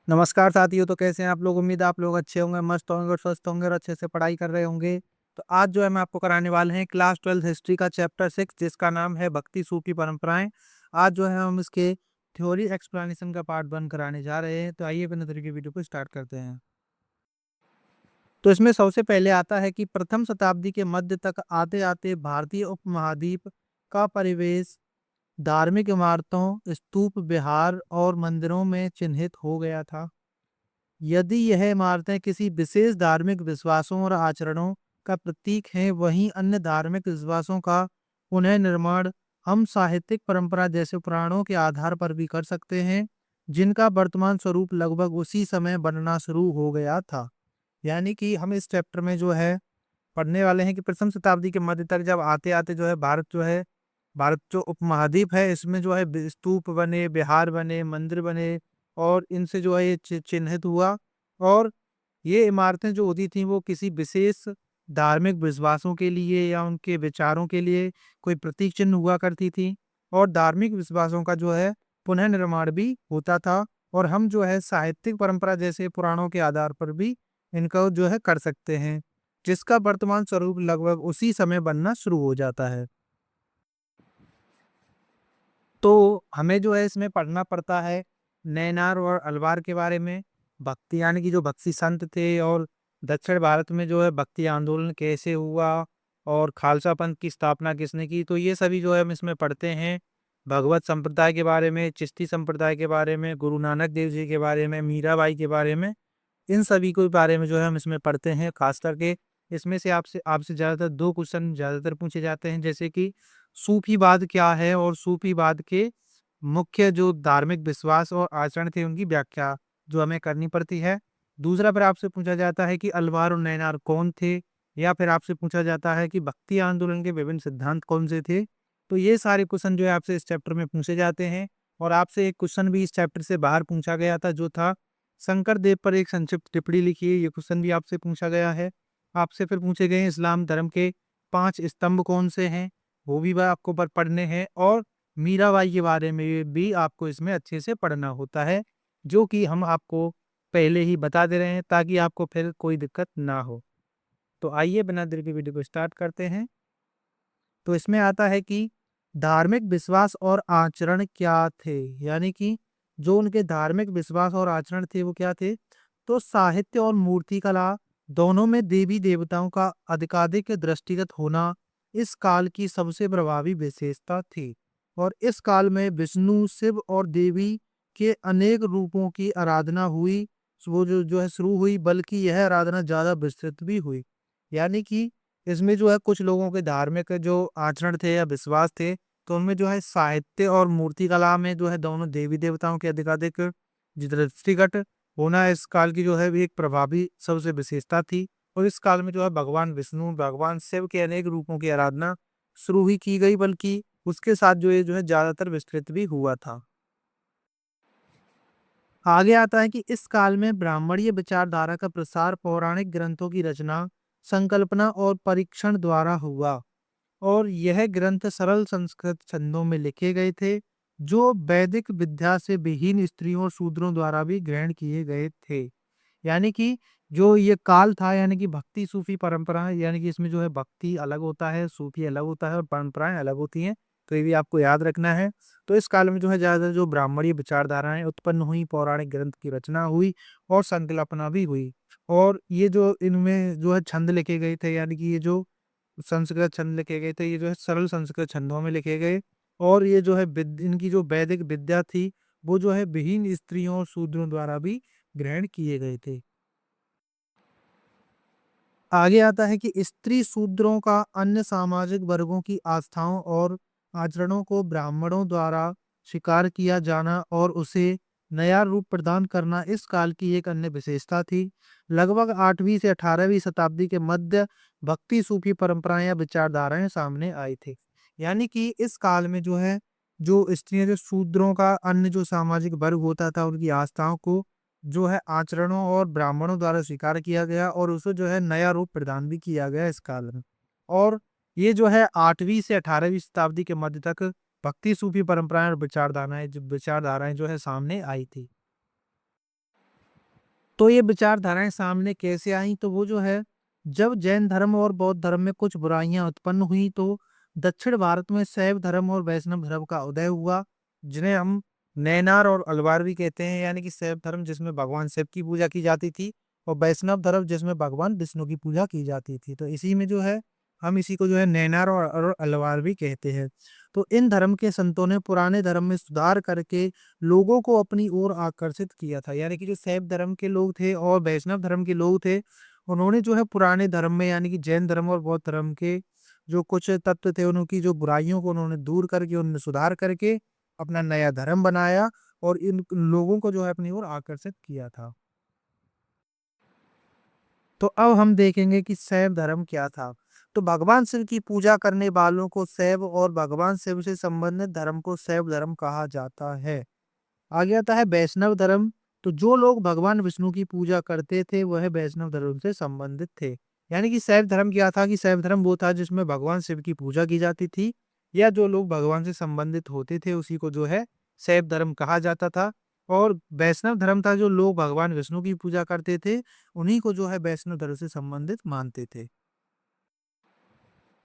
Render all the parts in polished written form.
नमस्कार साथियों। तो कैसे हैं आप लोग? उम्मीद है आप लोग अच्छे होंगे, मस्त होंगे और स्वस्थ होंगे और अच्छे से पढ़ाई कर रहे होंगे। तो आज जो है मैं आपको कराने वाले हैं क्लास 12 हिस्ट्री का चैप्टर 6, जिसका नाम है भक्ति सूफी परंपराएं। आज जो है हम इसके थ्योरी एक्सप्लेनेशन का पार्ट 1 कराने जा रहे हैं। तो आइए बिना देरी के वीडियो को स्टार्ट करते हैं। तो इसमें सबसे पहले आता है कि प्रथम शताब्दी के मध्य तक आते आते भारतीय उपमहाद्वीप का परिवेश धार्मिक इमारतों, स्तूप, विहार और मंदिरों में चिन्हित हो गया था। यदि यह इमारतें किसी विशेष धार्मिक विश्वासों और आचरणों का प्रतीक हैं, वहीं अन्य धार्मिक विश्वासों का पुनः निर्माण हम साहित्यिक परंपरा जैसे पुराणों के आधार पर भी कर सकते हैं, जिनका वर्तमान स्वरूप लगभग उसी समय बनना शुरू हो गया था। यानी कि हम इस चैप्टर में जो है पढ़ने वाले हैं कि प्रथम शताब्दी के मध्य तक जब आते आते जो है भारत जो उपमहाद्वीप है, इसमें जो है स्तूप बने, विहार बने, मंदिर बने और इनसे जो है ये चिन्हित हुआ। और ये इमारतें जो होती थी वो किसी विशेष धार्मिक विश्वासों के लिए या उनके विचारों के लिए कोई प्रतीक चिन्ह हुआ करती थी। और धार्मिक विश्वासों का जो है पुनः निर्माण भी होता था। और हम जो है साहित्यिक परंपरा जैसे पुराणों के आधार पर भी इनका जो है कर सकते हैं, जिसका वर्तमान स्वरूप लगभग उसी समय बनना शुरू हो जाता है। तो हमें जो है इसमें पढ़ना पड़ता है नैनार और अलवार के बारे में। भक्ति यानी कि जो भक्ति संत थे, और दक्षिण भारत में जो है भक्ति आंदोलन कैसे हुआ और खालसा पंथ की स्थापना किसने की, तो ये सभी जो है हम इसमें पढ़ते हैं। भगवत संप्रदाय के बारे में, चिश्ती संप्रदाय के बारे में, गुरु नानक देव जी के बारे में, मीराबाई के बारे में, इन सभी के बारे में जो है हम इसमें पढ़ते हैं। खास करके इसमें से आपसे आपसे ज़्यादातर 2 क्वेश्चन ज़्यादातर पूछे जाते हैं, जैसे कि सूफीवाद क्या है और सूफीवाद के मुख्य जो धार्मिक विश्वास और आचरण थे उनकी व्याख्या जो हमें करनी पड़ती है। दूसरा फिर आपसे पूछा जाता है कि अलवार और नैनार कौन थे, या फिर आपसे पूछा जाता है कि भक्ति आंदोलन के विभिन्न सिद्धांत कौन से थे। तो ये सारे क्वेश्चन जो है आपसे इस चैप्टर में पूछे जाते हैं। और आपसे एक क्वेश्चन भी इस चैप्टर से बाहर पूछा गया था, जो था शंकर देव पर एक संक्षिप्त टिप्पणी लिखिए। ये क्वेश्चन भी आपसे पूछा गया है। आपसे फिर पूछे गए हैं इस्लाम धर्म के 5 स्तंभ कौन से हैं, वो भी वह आपको पढ़ने हैं। और मीराबाई के बारे में भी आपको इसमें अच्छे से पढ़ना होता है, जो कि हम आपको पहले ही बता दे रहे हैं ताकि आपको फिर कोई दिक्कत ना हो। तो आइए बिना देर के वीडियो को स्टार्ट करते हैं। तो इसमें आता है कि धार्मिक विश्वास और आचरण क्या थे, यानी कि जो उनके धार्मिक विश्वास और आचरण थे वो क्या थे। तो साहित्य और मूर्तिकला दोनों में देवी देवताओं का अधिकाधिक दृष्टिगत होना इस काल की सबसे प्रभावी विशेषता थी। और इस काल में विष्णु, शिव और देवी के अनेक रूपों की आराधना हुई। वो जो है शुरू हुई, बल्कि यह आराधना ज्यादा विस्तृत भी हुई। यानी कि इसमें जो है कुछ लोगों के धार्मिक जो आचरण थे या विश्वास थे, तो उनमें जो है साहित्य और मूर्तिकला में जो है दोनों देवी देवताओं के अधिकाधिक दृष्टिगत होना इस काल की जो है भी एक प्रभावी सबसे विशेषता थी। और इस काल में जो है भगवान विष्णु, भगवान शिव के अनेक रूपों की आराधना शुरू ही की गई, बल्कि उसके साथ जो ये जो है ज्यादातर विस्तृत भी हुआ था। आगे आता है कि इस काल में ब्राह्मणीय विचारधारा का प्रसार पौराणिक ग्रंथों की रचना, संकल्पना और परीक्षण द्वारा हुआ। और यह ग्रंथ सरल संस्कृत छंदों में लिखे गए थे, जो वैदिक विद्या से विहीन स्त्रियों और शूद्रों द्वारा भी ग्रहण किए गए थे। यानी कि जो ये काल था, यानी कि भक्ति सूफी परंपरा, यानी कि इसमें जो है भक्ति अलग होता है, सूफी अलग होता है और परंपराएं अलग होती हैं। तो ये भी आपको याद रखना है। तो इस काल में जो है ज्यादातर जो ब्राह्मणीय विचारधाराएं उत्पन्न हुई, पौराणिक ग्रंथ की रचना हुई और संकल्पना भी हुई। और ये जो इनमें जो है छंद लिखे गए थे, यानी कि ये जो संस्कृत छंद लिखे गए थे, ये जो है सरल संस्कृत छंदों में लिखे गए। और ये जो है इनकी जो वैदिक विद्या थी, वो जो है विहीन स्त्रियों और शूद्रों द्वारा भी ग्रहण किए गए थे। आगे आता है कि स्त्री शूद्रों का अन्य सामाजिक वर्गों की आस्थाओं और आचरणों को ब्राह्मणों द्वारा स्वीकार किया जाना और उसे नया रूप प्रदान करना इस काल की एक अन्य विशेषता थी। लगभग 8वीं से 18वीं शताब्दी के मध्य भक्ति सूफी परंपराएं या विचारधाराएं सामने आई थी। यानी कि इस काल में जो है जो स्त्रियां, जो शूद्रों का अन्य जो सामाजिक वर्ग होता था, उनकी आस्थाओं को जो है आचरणों और ब्राह्मणों द्वारा स्वीकार किया गया और उसे जो है नया रूप प्रदान भी किया गया इस काल में। और ये जो है 8वीं से 18वीं शताब्दी के मध्य तक भक्ति सूफी परंपराएं और विचारधाराएं जो है सामने आई थी। तो ये विचारधाराएं सामने कैसे आई, तो वो जो है जब जैन धर्म और बौद्ध धर्म में कुछ बुराइयां उत्पन्न हुई तो दक्षिण भारत में शैव धर्म और वैष्णव धर्म का उदय हुआ, जिन्हें हम नैनार और अलवार भी कहते हैं। यानी कि शैव धर्म जिसमें भगवान शिव की पूजा की जाती थी और वैष्णव धर्म जिसमें भगवान विष्णु की पूजा की जाती थी। तो इसी में जो है हम इसी को जो है नैनार और अलवार भी कहते हैं। तो इन धर्म के संतों ने पुराने धर्म में सुधार करके लोगों को अपनी ओर आकर्षित किया था। यानी कि जो शैव धर्म के लोग थे और वैष्णव धर्म के लोग थे, उन्होंने जो है पुराने धर्म में यानी कि जैन धर्म और बौद्ध धर्म के जो कुछ तत्व थे, उनकी जो बुराइयों को उन्होंने दूर करके उनमें सुधार करके अपना नया धर्म बनाया और इन लोगों को जो है अपनी ओर आकर्षित किया था। तो अब हम देखेंगे कि शैव धर्म क्या था। तो भगवान शिव की पूजा करने वालों को शैव और भगवान शिव से संबंधित धर्म को शैव धर्म कहा जाता है। आगे आता है वैष्णव धर्म। तो जो लोग भगवान विष्णु की पूजा करते थे वह वैष्णव धर्म से संबंधित थे। यानी कि शैव धर्म क्या था, कि शैव धर्म वो था जिसमें भगवान शिव की पूजा की जाती थी, या जो लोग भगवान से संबंधित होते थे उसी को जो है शैव धर्म कहा जाता था। और वैष्णव धर्म था जो लोग भगवान विष्णु की पूजा करते थे, उन्हीं को जो है वैष्णव धर्म से संबंधित मानते थे।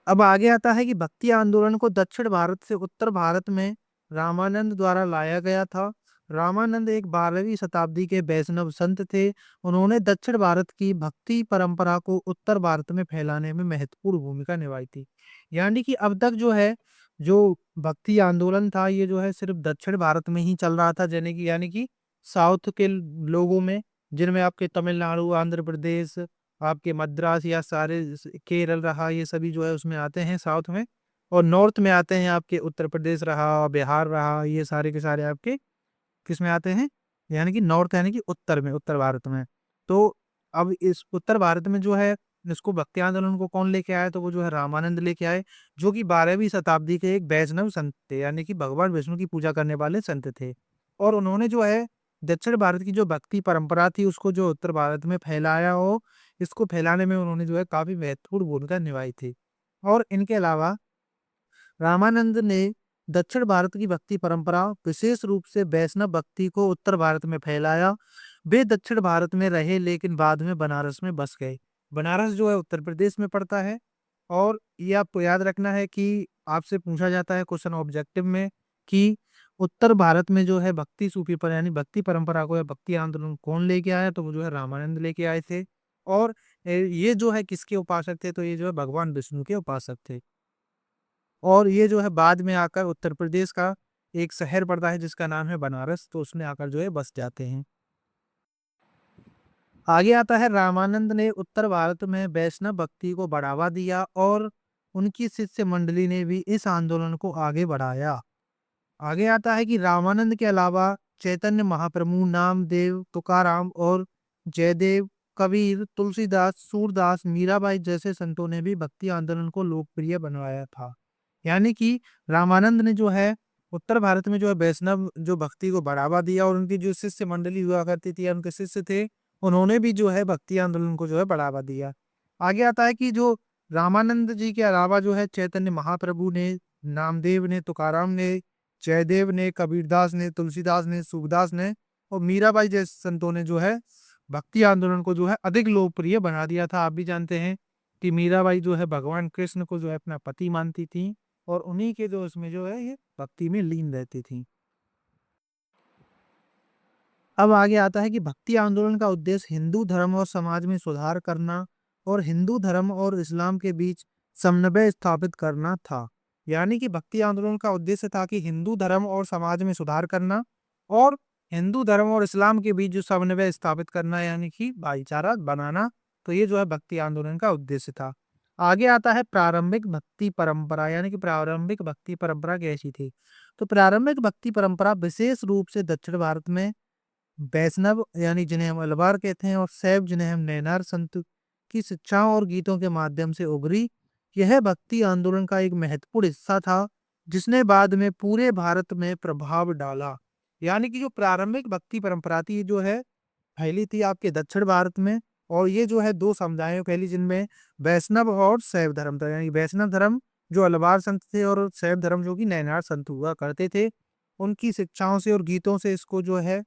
अब आगे आता है कि भक्ति आंदोलन को दक्षिण भारत से उत्तर भारत में रामानंद द्वारा लाया गया था। रामानंद एक 12वीं शताब्दी के वैष्णव संत थे। उन्होंने दक्षिण भारत की भक्ति परंपरा को उत्तर भारत में फैलाने में महत्वपूर्ण भूमिका निभाई थी। यानी कि अब तक जो है जो भक्ति आंदोलन था ये जो है सिर्फ दक्षिण भारत में ही चल रहा था, यानी कि साउथ के लोगों में, जिनमें आपके तमिलनाडु, आंध्र प्रदेश, आपके मद्रास या सारे केरल रहा, ये सभी जो है उसमें आते हैं साउथ में। और नॉर्थ में आते हैं आपके उत्तर प्रदेश रहा, बिहार रहा, ये सारे के सारे आपके किस में आते हैं, यानी कि नॉर्थ यानी कि उत्तर में, उत्तर भारत में। तो अब इस उत्तर भारत में जो है इसको भक्ति आंदोलन को कौन लेके आया, तो वो जो है रामानंद लेके आए, जो कि 12वीं शताब्दी के एक वैष्णव संत थे, यानी कि भगवान विष्णु की पूजा करने वाले संत थे। और उन्होंने जो है दक्षिण भारत की जो भक्ति परंपरा थी उसको जो उत्तर भारत में फैलाया, और इसको फैलाने में उन्होंने जो है काफी महत्वपूर्ण भूमिका निभाई थी। और इनके अलावा रामानंद ने दक्षिण भारत की भक्ति परंपरा, विशेष रूप से वैष्णव भक्ति को उत्तर भारत में फैलाया। वे दक्षिण भारत में रहे लेकिन बाद में बनारस में बस गए। बनारस जो है उत्तर प्रदेश में पड़ता है। और ये आपको याद रखना है कि आपसे पूछा जाता है क्वेश्चन ऑब्जेक्टिव में कि उत्तर भारत में जो है भक्ति सूफी पर यानी भक्ति परंपरा को या भक्ति आंदोलन कौन लेके आया, तो वो जो है रामानंद लेके आए थे। और ये जो है किसके उपासक थे, तो ये जो है भगवान विष्णु के उपासक थे। और ये जो है बाद में आकर उत्तर प्रदेश का एक शहर पड़ता है जिसका नाम है बनारस, तो उसमें आकर जो है बस जाते हैं। आगे आता है रामानंद ने उत्तर भारत में वैष्णव भक्ति को बढ़ावा दिया और उनकी शिष्य मंडली ने भी इस आंदोलन को आगे बढ़ाया। आगे आता है कि रामानंद के अलावा चैतन्य महाप्रभु, नामदेव, तुकाराम और जयदेव, कबीर, तुलसीदास, सूरदास, मीराबाई जैसे संतों ने भी भक्ति आंदोलन को लोकप्रिय बनवाया था। यानी कि रामानंद ने जो है उत्तर भारत में जो है वैष्णव जो भक्ति को बढ़ावा दिया, और उनकी जो शिष्य मंडली हुआ करती थी या उनके शिष्य थे, उन्होंने भी जो है भक्ति आंदोलन को जो है बढ़ावा दिया। आगे आता है कि जो रामानंद जी के अलावा जो है चैतन्य महाप्रभु ने, नामदेव ने, तुकाराम ने, जयदेव ने, कबीरदास ने, तुलसीदास ने, सूरदास ने और मीराबाई जैसे संतों ने जो है भक्ति आंदोलन को जो है अधिक लोकप्रिय बना दिया था। आप भी जानते हैं कि मीराबाई जो है भगवान कृष्ण को जो है अपना पति मानती थी, और उन्हीं के जो उसमें जो है ये भक्ति में लीन रहती थी। अब आगे आता है कि भक्ति आंदोलन का उद्देश्य हिंदू धर्म और समाज में सुधार करना और हिंदू धर्म और इस्लाम के बीच समन्वय स्थापित करना था। यानी कि भक्ति आंदोलन का उद्देश्य था कि हिंदू धर्म और समाज में सुधार करना और हिंदू धर्म और इस्लाम के बीच जो समन्वय स्थापित करना, यानी कि भाईचारा बनाना। तो ये जो है भक्ति आंदोलन का उद्देश्य था। आगे आता है प्रारंभिक भक्ति परंपरा, यानी कि प्रारंभिक भक्ति परंपरा कैसी थी। तो प्रारंभिक भक्ति परंपरा विशेष रूप से दक्षिण भारत में वैष्णव यानी जिन्हें हम अलवार कहते हैं और शैव जिन्हें हम नैनार संत की शिक्षाओं और गीतों के माध्यम से उभरी। यह भक्ति आंदोलन का एक महत्वपूर्ण हिस्सा था जिसने बाद में पूरे भारत में प्रभाव डाला। यानी कि जो प्रारंभिक भक्ति परंपरा थी ये जो है फैली थी आपके दक्षिण भारत में, और ये जो है दो समुदायों फैली जिनमें वैष्णव और शैव धर्म था। यानी वैष्णव धर्म जो अलवार संत थे और शैव धर्म जो कि नैनार संत हुआ करते थे, उनकी शिक्षाओं से और गीतों से इसको जो है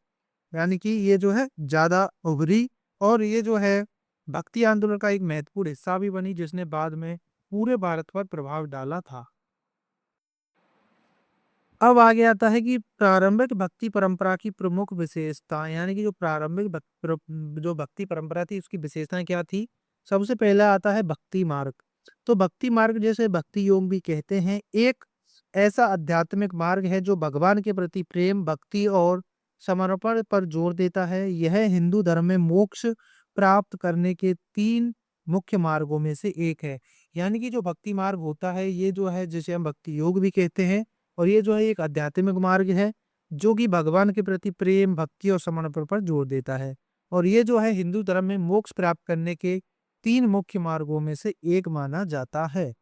यानी कि ये जो है ज्यादा उभरी और ये जो है भक्ति आंदोलन का एक महत्वपूर्ण हिस्सा भी बनी, जिसने बाद में पूरे भारत पर प्रभाव डाला था। अब आगे आता है कि प्रारंभिक भक्ति परंपरा की प्रमुख विशेषताएं, यानी कि जो प्रारंभिक जो भक्ति परंपरा थी उसकी विशेषताएं क्या थी। सबसे पहला आता है भक्ति मार्ग। तो भक्ति मार्ग, जैसे भक्ति योग भी कहते हैं, एक ऐसा आध्यात्मिक मार्ग है जो भगवान के प्रति प्रेम, भक्ति और समर्पण पर जोर देता है। यह हिंदू धर्म में मोक्ष प्राप्त करने के 3 मुख्य मार्गों में से एक है। यानी कि जो भक्ति मार्ग होता है, ये जो है जिसे हम भक्ति योग भी कहते हैं, और ये जो है एक आध्यात्मिक मार्ग है जो कि भगवान के प्रति प्रेम, भक्ति और समर्पण पर जोर देता है। और ये जो है हिंदू धर्म में मोक्ष प्राप्त करने के 3 मुख्य मार्गों में से एक माना जाता है।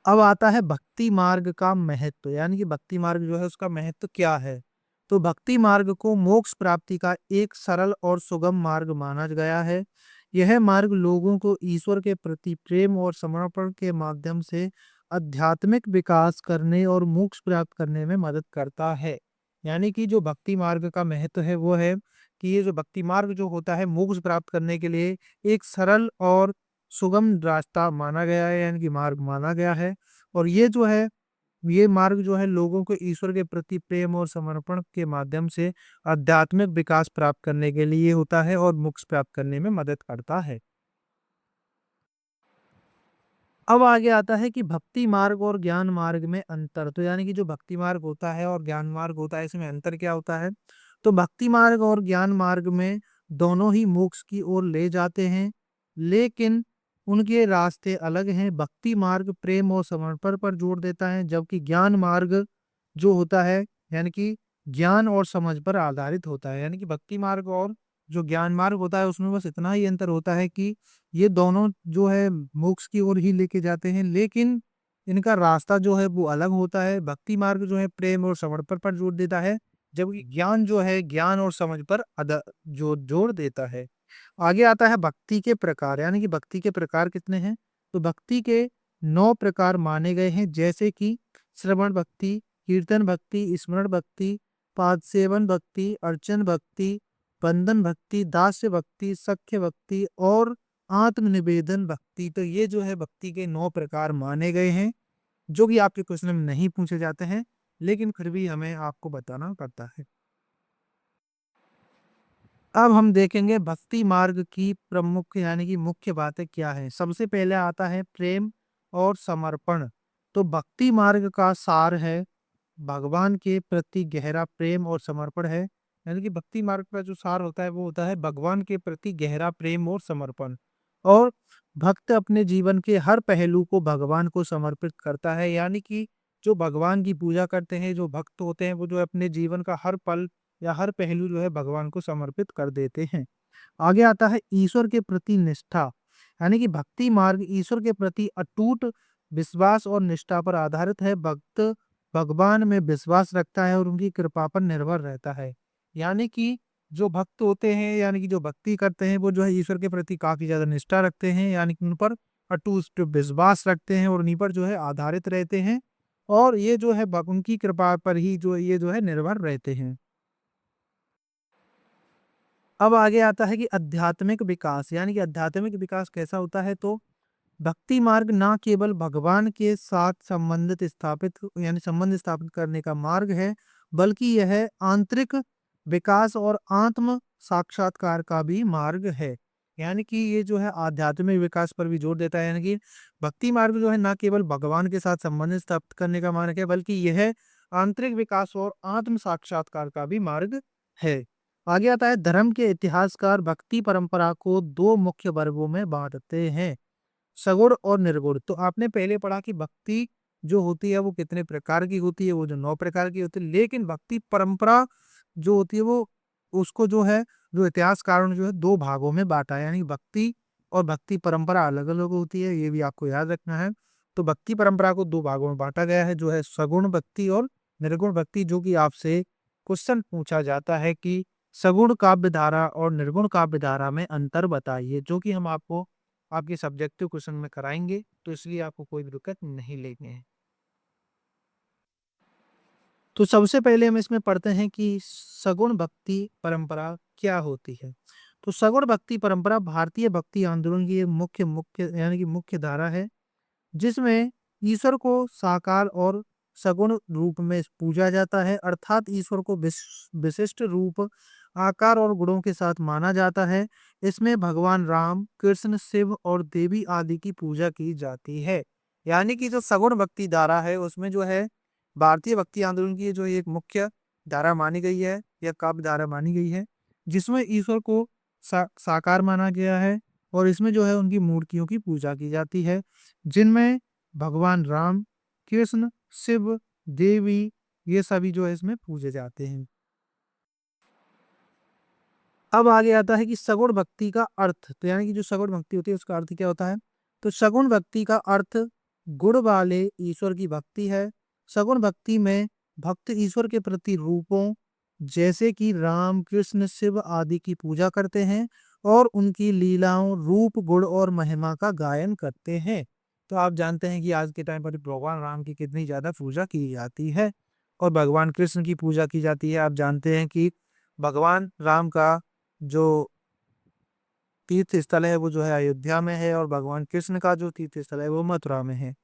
अब आता है भक्ति मार्ग का महत्व, यानी कि भक्ति मार्ग जो है उसका महत्व क्या है। तो भक्ति मार्ग को मोक्ष प्राप्ति का एक सरल और सुगम मार्ग माना गया है। यह मार्ग लोगों को ईश्वर के प्रति प्रेम और समर्पण के माध्यम से आध्यात्मिक विकास करने और मोक्ष प्राप्त करने में मदद करता है। यानी कि जो भक्ति मार्ग का महत्व है वो है कि ये जो भक्ति मार्ग जो होता है मोक्ष प्राप्त करने के लिए एक सरल और सुगम रास्ता माना गया है, यानी कि मार्ग माना गया है। और ये जो है, ये मार्ग जो है लोगों को ईश्वर के प्रति प्रेम और समर्पण के माध्यम से आध्यात्मिक विकास प्राप्त करने के लिए होता है और मोक्ष प्राप्त करने में मदद करता है। अब आगे आता है कि भक्ति मार्ग और ज्ञान मार्ग में अंतर। तो यानी कि जो भक्ति मार्ग होता है और ज्ञान मार्ग होता है, इसमें अंतर क्या होता है। तो भक्ति मार्ग और ज्ञान मार्ग में दोनों ही मोक्ष की ओर ले जाते हैं, लेकिन उनके रास्ते अलग हैं। भक्ति मार्ग प्रेम और समर्पण पर जोर देता है, जबकि ज्ञान मार्ग जो होता है यानी कि ज्ञान और समझ पर आधारित होता है। यानी कि भक्ति मार्ग और जो ज्ञान मार्ग होता है उसमें बस इतना ही अंतर होता है कि ये दोनों जो है मोक्ष की ओर ही लेके जाते हैं, लेकिन इनका रास्ता जो है वो अलग होता है। भक्ति मार्ग जो है प्रेम और समर्पण पर जोर देता है, जबकि ज्ञान जो है ज्ञान और समझ पर जो जोर देता है। आगे आता है भक्ति के प्रकार, यानी कि भक्ति के प्रकार कितने हैं। तो भक्ति के 9 प्रकार माने गए हैं, जैसे कि श्रवण भक्ति, कीर्तन भक्ति, स्मरण भक्ति, पाद सेवन भक्ति, अर्चन भक्ति, बंधन भक्ति, दास्य भक्ति, सख्य भक्ति और आत्मनिवेदन भक्ति। तो ये जो है भक्ति के 9 प्रकार माने गए हैं, जो कि आपके क्वेश्चन में नहीं पूछे जाते हैं, लेकिन फिर भी हमें आपको बताना पड़ता है। अब हम देखेंगे भक्ति मार्ग की प्रमुख यानी कि मुख्य बातें क्या है। सबसे पहले आता है प्रेम और समर्पण। तो भक्ति मार्ग का सार है भगवान के प्रति गहरा प्रेम और समर्पण है। यानी कि भक्ति मार्ग का जो सार होता है वो होता है भगवान के प्रति गहरा प्रेम और समर्पण। और भक्त अपने जीवन के हर पहलू को भगवान को समर्पित करता है। यानी कि जो भगवान की पूजा करते हैं, जो भक्त होते हैं, वो जो अपने जीवन का हर पल या हर पहलू जो है भगवान को समर्पित कर देते हैं। आगे आता है ईश्वर के प्रति निष्ठा। यानी कि भक्ति मार्ग ईश्वर के प्रति अटूट विश्वास और निष्ठा पर आधारित है। भक्त भगवान में विश्वास रखता है और उनकी कृपा पर निर्भर रहता है। यानी कि जो भक्त होते हैं, यानी कि जो भक्ति करते हैं, वो जो है ईश्वर के प्रति काफी ज्यादा निष्ठा रखते हैं, यानी कि उन पर अटूट विश्वास रखते हैं और उन्हीं पर जो है आधारित रहते हैं। और ये जो है उनकी कृपा पर ही जो ये जो है निर्भर रहते हैं। अब आगे आता है कि आध्यात्मिक विकास, यानी कि आध्यात्मिक विकास कैसा होता है। तो भक्ति मार्ग ना केवल भगवान के साथ संबंध स्थापित करने का मार्ग है, बल्कि यह आंतरिक विकास और आत्म साक्षात्कार का भी मार्ग है। यानी कि ये जो है आध्यात्मिक विकास पर भी जोर देता है। यानी कि भक्ति मार्ग जो है ना केवल भगवान के साथ संबंध स्थापित करने का मार्ग है, बल्कि यह आंतरिक विकास और आत्म साक्षात्कार का भी मार्ग है। आगे आता है धर्म के इतिहासकार भक्ति परंपरा को 2 मुख्य वर्गों में बांटते हैं, सगुण और निर्गुण। तो आपने पहले पढ़ा कि भक्ति जो होती है वो कितने प्रकार की होती है, वो जो 9 प्रकार की होती है, लेकिन भक्ति परंपरा जो होती है वो उसको जो है जो इतिहासकारों ने जो है 2 भागों में बांटा है। यानी भक्ति और भक्ति परंपरा अलग अलग होती है, ये भी आपको याद रखना है। तो भक्ति परंपरा को 2 भागों में बांटा गया है, जो है सगुण भक्ति और निर्गुण भक्ति। जो कि आपसे क्वेश्चन पूछा जाता है कि सगुण काव्य धारा और निर्गुण काव्य धारा में अंतर बताइए, जो कि हम आपको आपके सब्जेक्टिव क्वेश्चन में कराएंगे, तो इसलिए आपको कोई भी दिक्कत नहीं लेनी है। तो सबसे पहले हम इसमें पढ़ते हैं कि सगुण भक्ति परंपरा क्या होती है? तो सगुण भक्ति परंपरा भारतीय भक्ति आंदोलन की एक मुख्य मुख्य यानी कि मुख्य धारा है, जिसमें ईश्वर को साकार और सगुण रूप में पूजा जाता है, अर्थात ईश्वर को विशिष्ट रूप, आकार और गुणों के साथ माना जाता है। इसमें भगवान राम, कृष्ण, शिव और देवी आदि की पूजा की जाती है। यानी कि जो सगुण भक्ति धारा है उसमें जो है भारतीय भक्ति आंदोलन की जो एक मुख्य धारा मानी गई है या काव्य धारा मानी गई है, जिसमें ईश्वर को साकार माना गया है और इसमें जो है उनकी मूर्तियों की पूजा की जाती है, जिनमें भगवान राम, कृष्ण, शिव, देवी ये सभी जो है इसमें पूजे जाते हैं। अब आगे आता है कि सगुण भक्ति का अर्थ, तो यानी कि जो सगुण भक्ति होती है उसका अर्थ क्या होता है? तो सगुण भक्ति का अर्थ गुण वाले ईश्वर की भक्ति है। सगुण भक्ति में भक्त ईश्वर के प्रति रूपों जैसे कि राम, कृष्ण, शिव आदि की पूजा करते हैं और उनकी लीलाओं, रूप, गुण और महिमा का गायन करते हैं। तो आप जानते हैं कि आज के टाइम पर भगवान राम की कितनी ज्यादा पूजा की जाती है और भगवान कृष्ण की पूजा की जाती है। आप जानते हैं कि भगवान राम का जो तीर्थ स्थल है वो जो है अयोध्या में है और भगवान कृष्ण का जो तीर्थ स्थल है वो मथुरा में है।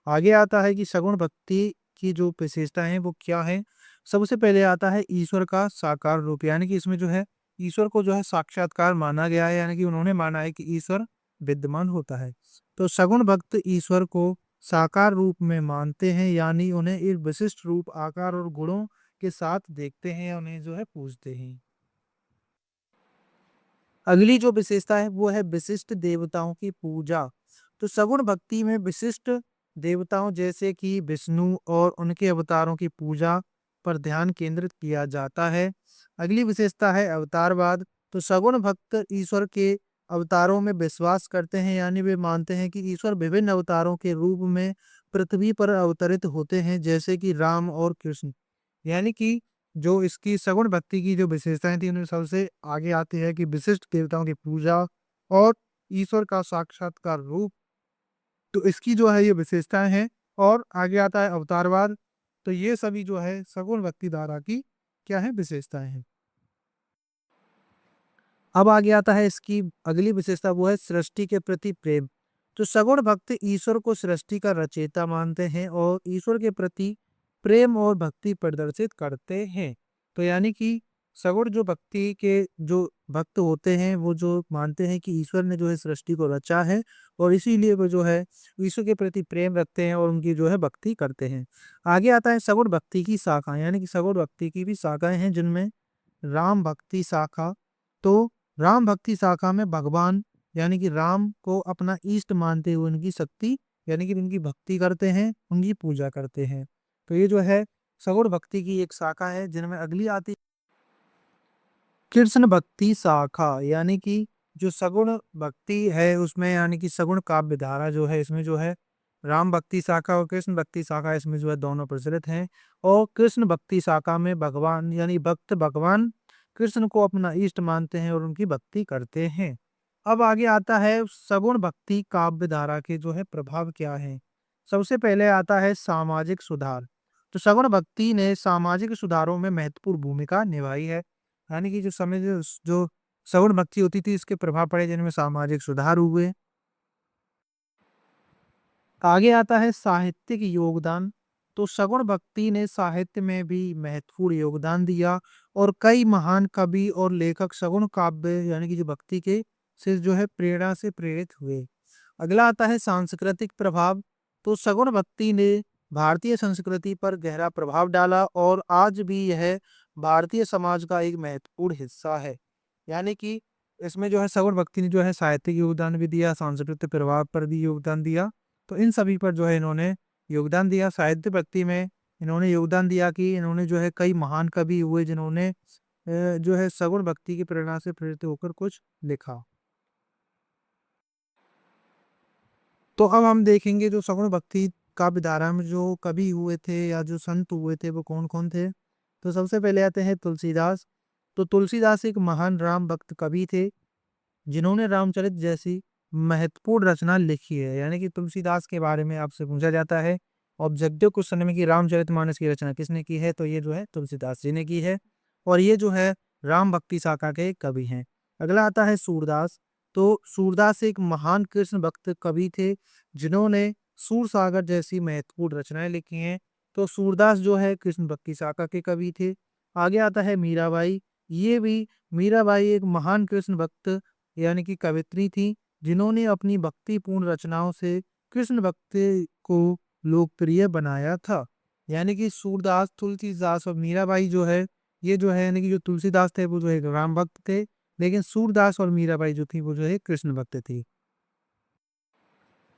आगे आता है कि सगुण भक्ति की जो विशेषता है वो क्या है? सबसे पहले आता है ईश्वर का साकार रूप, यानी कि इसमें जो है ईश्वर को जो है साक्षात्कार माना गया है, यानी कि उन्होंने माना है कि ईश्वर विद्यमान होता है। तो सगुण भक्त ईश्वर को साकार रूप में मानते हैं, यानी उन्हें एक विशिष्ट रूप, आकार और गुणों के साथ देखते हैं, उन्हें जो है पूजते हैं। अगली जो विशेषता है वो है विशिष्ट देवताओं की पूजा। तो सगुण भक्ति में विशिष्ट देवताओं जैसे कि विष्णु और उनके अवतारों की पूजा पर ध्यान केंद्रित किया जाता है। अगली विशेषता है अवतारवाद। तो सगुण भक्त ईश्वर के अवतारों में विश्वास करते हैं, यानी वे मानते हैं कि ईश्वर विभिन्न अवतारों के रूप में पृथ्वी पर अवतरित होते हैं, जैसे कि राम और कृष्ण। यानी कि जो इसकी सगुण भक्ति की जो विशेषताएं थी उनमें सबसे आगे आती है कि विशिष्ट देवताओं की पूजा और ईश्वर का साक्षात्कार रूप, तो इसकी जो है ये विशेषताएं हैं। और आगे आता है अवतारवाद। तो ये सभी जो है सगुण भक्ति धारा की क्या है विशेषताएं हैं। अब आगे आता है इसकी अगली विशेषता, वो है सृष्टि के प्रति प्रेम। तो सगुण भक्त ईश्वर को सृष्टि का रचयिता मानते हैं और ईश्वर के प्रति प्रेम और भक्ति प्रदर्शित करते हैं। तो यानी कि सगुण जो भक्ति के जो भक्त होते हैं वो जो मानते हैं कि ईश्वर ने जो है सृष्टि को रचा है और इसीलिए वो जो है ईश्वर के प्रति प्रेम रखते हैं और उनकी जो है भक्ति करते हैं। आगे आता है सगुण भक्ति की शाखाएं, यानी कि सगुण भक्ति की भी शाखाएं हैं, जिनमें राम भक्ति शाखा। तो राम भक्ति शाखा में भगवान यानी कि राम को अपना इष्ट मानते हुए उनकी शक्ति यानी कि उनकी भक्ति करते हैं, उनकी पूजा करते हैं। तो ये जो है सगुण भक्ति की एक शाखा है, जिनमें अगली आती कृष्ण भक्ति शाखा, यानी कि जो सगुण भक्ति है उसमें यानी कि सगुण काव्य धारा जो है इसमें जो है राम भक्ति शाखा और कृष्ण भक्ति शाखा इसमें जो है दोनों प्रचलित हैं। और कृष्ण भक्ति शाखा में भगवान यानी भक्त भगवान कृष्ण को अपना इष्ट मानते हैं और उनकी भक्ति करते हैं। अब आगे आता है सगुण भक्ति काव्य धारा के जो है प्रभाव क्या है। सबसे पहले आता है सामाजिक सुधार। तो सगुण भक्ति ने सामाजिक सुधारों में महत्वपूर्ण भूमिका निभाई है, यानी कि जो समय जो सगुण भक्ति होती थी इसके प्रभाव पड़े जिनमें सामाजिक सुधार हुए। आगे आता है साहित्यिक योगदान। तो सगुण भक्ति ने साहित्य में भी महत्वपूर्ण योगदान दिया और कई महान कवि और लेखक सगुण काव्य यानी कि जो भक्ति के से जो है प्रेरणा से प्रेरित हुए। अगला आता है सांस्कृतिक प्रभाव। तो सगुण भक्ति ने भारतीय संस्कृति पर गहरा प्रभाव डाला और आज भी यह भारतीय समाज का एक महत्वपूर्ण हिस्सा है। यानी कि इसमें जो है सगुण भक्ति ने जो है साहित्यिक योगदान भी दिया, सांस्कृतिक प्रभाव पर भी योगदान दिया। तो इन सभी पर जो है इन्होंने योगदान दिया। साहित्य भक्ति में इन्होंने योगदान दिया कि इन्होंने जो है कई महान कवि हुए जिन्होंने जो है सगुण भक्ति की प्रेरणा से प्रेरित होकर कुछ लिखा। तो अब हम देखेंगे जो सगुण भक्ति काव्य धारा में जो कवि हुए थे या जो संत हुए थे वो कौन कौन थे। तो सबसे पहले आते हैं तुलसीदास। तो तुलसीदास एक महान राम भक्त कवि थे जिन्होंने रामचरित जैसी महत्वपूर्ण रचना लिखी है। यानी कि तुलसीदास के बारे में आपसे पूछा जाता है ऑब्जेक्टिव क्वेश्चन में कि रामचरितमानस की रचना किसने की है, तो ये जो है तुलसीदास जी ने की है। और ये जो है राम भक्ति शाखा के कवि हैं। अगला आता है सूरदास। तो सूरदास एक महान कृष्ण भक्त कवि थे, जिन्होंने सूरसागर जैसी महत्वपूर्ण रचनाएं लिखी हैं। तो सूरदास जो है कृष्ण भक्ति शाखा के कवि थे। आगे आता है मीराबाई। ये भी मीराबाई एक महान कृष्ण भक्त यानी कि कवित्री थी, जिन्होंने अपनी भक्तिपूर्ण रचनाओं से कृष्ण भक्ति को लोकप्रिय बनाया था। यानी कि सूरदास, तुलसीदास और मीराबाई जो है, ये जो है यानी कि जो तुलसीदास थे वो जो है राम भक्त थे, लेकिन सूरदास और मीराबाई जो थी वो जो है कृष्ण भक्त थी।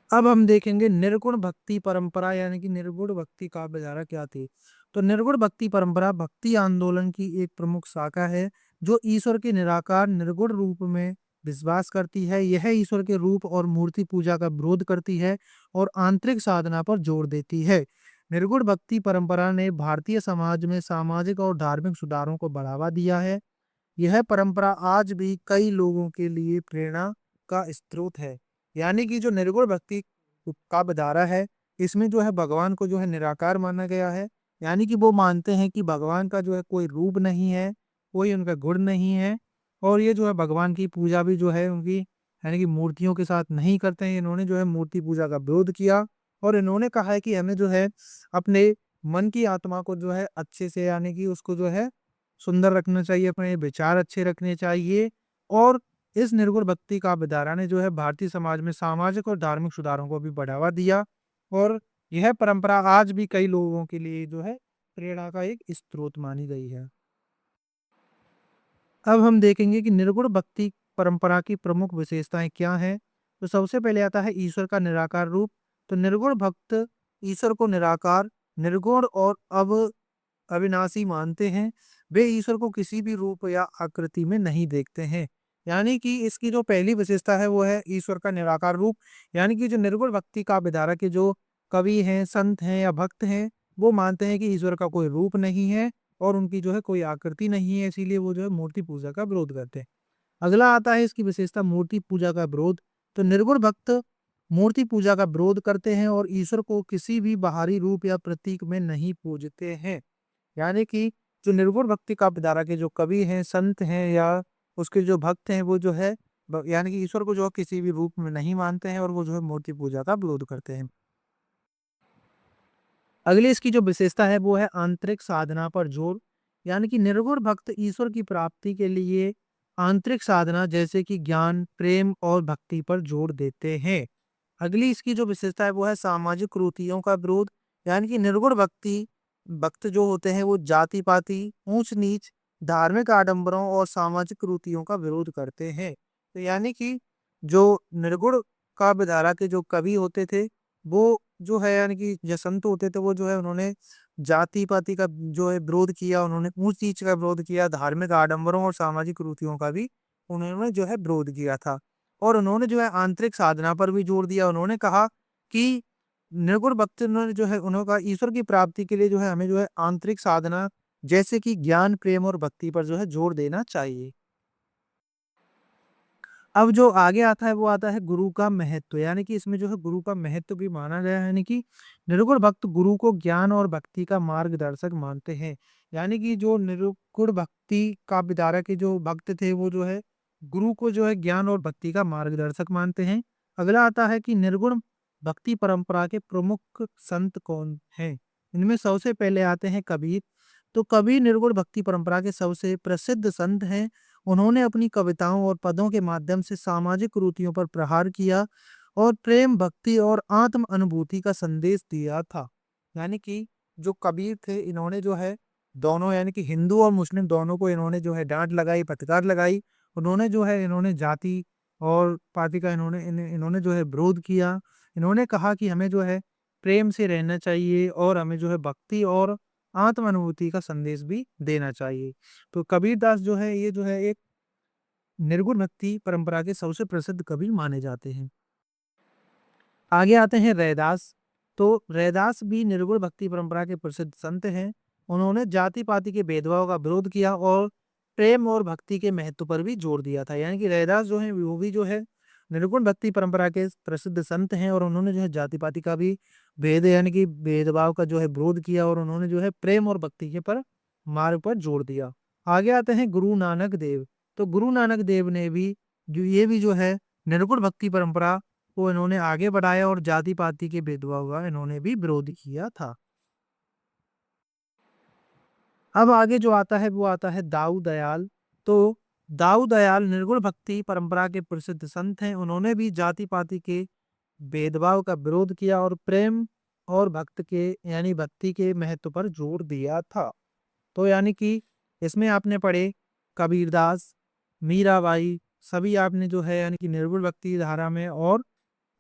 अब हम देखेंगे निर्गुण भक्ति परंपरा यानी कि निर्गुण भक्ति काव्य धारा क्या थी। तो निर्गुण भक्ति परंपरा भक्ति आंदोलन की एक प्रमुख शाखा है, जो ईश्वर के निराकार निर्गुण रूप में विश्वास करती है। यह ईश्वर के रूप और मूर्ति पूजा का विरोध करती है और आंतरिक साधना पर जोर देती है। निर्गुण भक्ति परंपरा ने भारतीय समाज में सामाजिक और धार्मिक सुधारों को बढ़ावा दिया है। यह परंपरा आज भी कई लोगों के लिए प्रेरणा का स्रोत है। यानी कि जो निर्गुण भक्ति का धारा है, इसमें जो है भगवान को जो है निराकार माना गया है। यानी कि वो मानते हैं कि भगवान का जो है कोई रूप नहीं है, कोई उनका गुण नहीं है, और ये जो है भगवान की पूजा भी जो है उनकी यानी कि मूर्तियों के साथ नहीं करते हैं। इन्होंने जो है मूर्ति पूजा का विरोध किया और इन्होंने कहा है कि हमें जो है अपने मन की आत्मा को जो है अच्छे से यानी कि उसको जो है सुंदर रखना चाहिए, अपने विचार अच्छे रखने चाहिए। और इस निर्गुण भक्ति का विधारा ने जो है भारतीय समाज में सामाजिक और धार्मिक सुधारों को भी बढ़ावा दिया, और यह परंपरा आज भी कई लोगों के लिए जो है प्रेरणा का एक स्रोत मानी गई है। अब हम देखेंगे कि निर्गुण भक्ति परंपरा की प्रमुख विशेषताएं क्या हैं। तो सबसे पहले आता है ईश्वर का निराकार रूप। तो निर्गुण भक्त ईश्वर को निराकार, निर्गुण और अविनाशी मानते हैं। वे ईश्वर को किसी भी रूप या आकृति में नहीं देखते हैं। यानी कि इसकी जो पहली विशेषता है वो है ईश्वर का निराकार रूप। यानी कि जो निर्गुण भक्ति का विधारा के जो कवि हैं, संत हैं या भक्त हैं, वो मानते हैं कि ईश्वर का कोई रूप नहीं है और उनकी जो है कोई आकृति नहीं है, इसीलिए वो जो है मूर्ति पूजा का विरोध करते हैं। अगला आता है इसकी विशेषता मूर्ति पूजा का विरोध। तो निर्गुण भक्त मूर्ति पूजा का विरोध करते हैं और ईश्वर को किसी भी बाहरी रूप या प्रतीक में नहीं पूजते हैं। यानी कि जो निर्गुण भक्ति का विधारा के जो कवि हैं, संत हैं या उसके जो भक्त हैं, वो जो है यानी कि ईश्वर को जो है किसी भी रूप में नहीं मानते हैं और वो जो है मूर्ति पूजा का विरोध करते हैं। अगली इसकी जो विशेषता है वो है आंतरिक साधना पर जोर। यानी कि निर्गुण भक्त ईश्वर की प्राप्ति के लिए आंतरिक साधना जैसे कि ज्ञान, प्रेम और भक्ति पर जोर देते हैं। अगली इसकी जो विशेषता है वो है सामाजिक कुरीतियों का विरोध। यानी कि निर्गुण भक्ति भक्त जो होते हैं वो जाति पाति, ऊंच नीच, धार्मिक आडंबरों और सामाजिक कुरीतियों का विरोध करते हैं। तो यानी कि जो निर्गुण का विधारा के जो कवि होते थे, वो जो है यानी कि जो संत होते थे वो जो है उन्होंने जाति पाति का जो है विरोध किया, उन्होंने ऊंच नीच का विरोध किया, धार्मिक आडंबरों और सामाजिक कुरीतियों का भी उन्होंने जो है विरोध किया था। और उन्होंने जो है आंतरिक साधना पर भी जोर दिया। उन्होंने कहा कि निर्गुण भक्त ने जो है उन्होंने कहा ईश्वर की प्राप्ति के लिए जो है हमें जो है आंतरिक साधना जैसे कि ज्ञान, प्रेम और भक्ति पर जो है जोर देना चाहिए। अब जो आगे आता है वो आता है गुरु का महत्व। यानी कि इसमें जो है गुरु का महत्व भी माना गया है। यानी कि निर्गुण भक्त गुरु को ज्ञान और भक्ति का मार्गदर्शक मानते हैं। यानी कि जो निर्गुण भक्ति का विधारा के जो भक्त थे वो जो है गुरु को जो है ज्ञान और भक्ति का मार्गदर्शक मानते हैं। अगला आता है कि निर्गुण भक्ति परंपरा के प्रमुख संत कौन हैं। इनमें सबसे पहले आते हैं कबीर। तो कबीर निर्गुण भक्ति परंपरा के सबसे प्रसिद्ध संत हैं। उन्होंने अपनी कविताओं और पदों के माध्यम से सामाजिक कुरीतियों पर प्रहार किया और प्रेम, भक्ति और आत्म अनुभूति का संदेश दिया था। यानी कि जो कबीर थे, इन्होंने जो है दोनों यानी कि हिंदू और मुस्लिम दोनों को इन्होंने जो है डांट लगाई, फटकार लगाई। उन्होंने जो है इन्होंने जाति और पाति का इन्होंने जो है विरोध किया। इन्होंने कहा कि हमें जो है प्रेम से रहना चाहिए और हमें जो है भक्ति और आत्म अनुभूति का संदेश भी देना चाहिए। तो कबीरदास जो है ये जो है एक निर्गुण भक्ति परंपरा के सबसे प्रसिद्ध कवि माने जाते हैं। आगे आते हैं रैदास। तो रैदास भी निर्गुण भक्ति परंपरा के प्रसिद्ध संत हैं। उन्होंने जाति पाति के भेदभाव का विरोध किया और प्रेम और भक्ति के महत्व पर भी जोर दिया था। यानी कि रैदास जो है वो भी जो है निर्गुण भक्ति परंपरा के प्रसिद्ध संत हैं और उन्होंने जो है जाति पाति का भी भेद यानी कि भेदभाव का जो है विरोध किया और उन्होंने जो है प्रेम और भक्ति के पर मार्ग पर जोर दिया। आगे आते हैं गुरु नानक देव। तो गुरु नानक देव ने भी जो है निर्गुण भक्ति परंपरा को इन्होंने आगे बढ़ाया और जाति पाति के भेदभाव का इन्होंने भी विरोध किया था। अब आगे जो आता है वो आता है दाऊ दयाल। तो दाऊ दयाल निर्गुण भक्ति परंपरा के प्रसिद्ध संत हैं। उन्होंने भी जाति पाति के भेदभाव का विरोध किया और प्रेम और भक्त के यानी भक्ति के महत्व पर जोर दिया था। तो यानी कि इसमें आपने पढ़े कबीरदास, मीराबाई, सभी आपने जो है यानी कि निर्गुण भक्ति धारा में और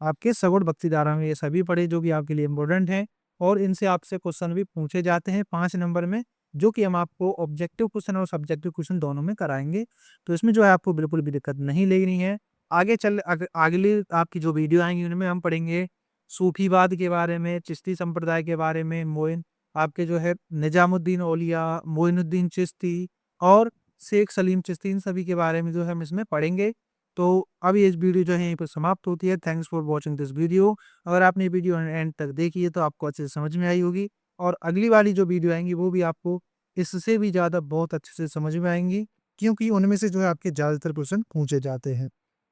आपके सगुण भक्ति धारा में ये सभी पढ़े, जो कि आपके लिए इम्पोर्टेंट हैं और इनसे आपसे क्वेश्चन भी पूछे जाते हैं 5 नंबर में, जो कि हम आपको ऑब्जेक्टिव क्वेश्चन और सब्जेक्टिव क्वेश्चन दोनों में कराएंगे। तो इसमें जो है आपको बिल्कुल भी दिक्कत नहीं लेनी है। अगली आपकी जो वीडियो आएंगी उनमें हम पढ़ेंगे सूफीवाद के बारे में, चिश्ती संप्रदाय के बारे में, मोइन आपके जो है निजामुद्दीन औलिया, मोइनुद्दीन चिश्ती और शेख सलीम चिश्ती, इन सभी के बारे में जो है हम इसमें पढ़ेंगे। तो अब ये वीडियो जो है यहीं पर समाप्त होती है। Thanks for watching this video. अगर आपने वीडियो एंड तक देखी है तो आपको अच्छे से समझ में आई होगी और अगली वाली जो वीडियो आएंगी वो भी आपको इससे भी ज़्यादा बहुत अच्छे से समझ में आएंगी, क्योंकि उनमें से जो है आपके ज़्यादातर क्वेश्चन पूछे जाते हैं।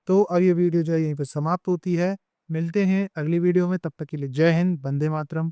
तो अब ये वीडियो जो है यहीं पर समाप्त होती है। मिलते हैं अगली वीडियो में, तब तक के लिए जय हिंद, वंदे मातरम।